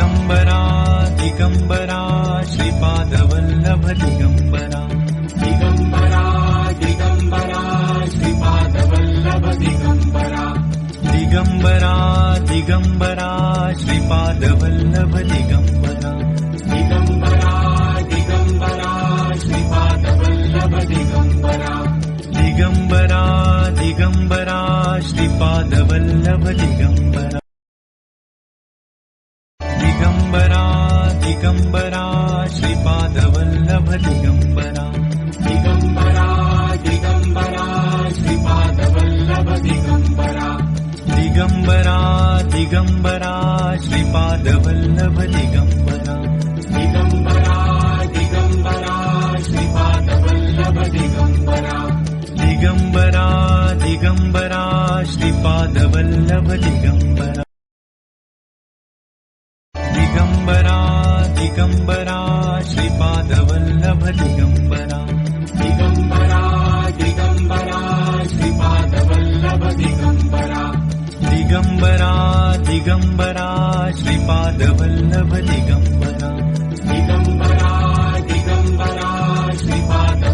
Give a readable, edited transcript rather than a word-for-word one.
Digambara Digambara Shripad Vallabh Digambara Digambara Digambara Shripad Vallabh Digambara Digambara Digambara Shripad Vallabh Digambara Digambara Digambara Shripad Vallabh Digambara Digambara Digambara Shripad Vallabh Digambara Digambara Digambara Shripad Vallabh Digambara Digambara Digambara Shripad Vallabh Digambara Digambara Digambara Shripad Vallabh Digambara Digambara Digambara Shripad Vallabh Digambara Digambara Digambara Shripad Vallabh Digambara Digambara Digambara Shripad Vallabh Digambara Digambara Digambara Shripad Vallabh Digambara Digambara Digambara Shripad Vallabh Digambara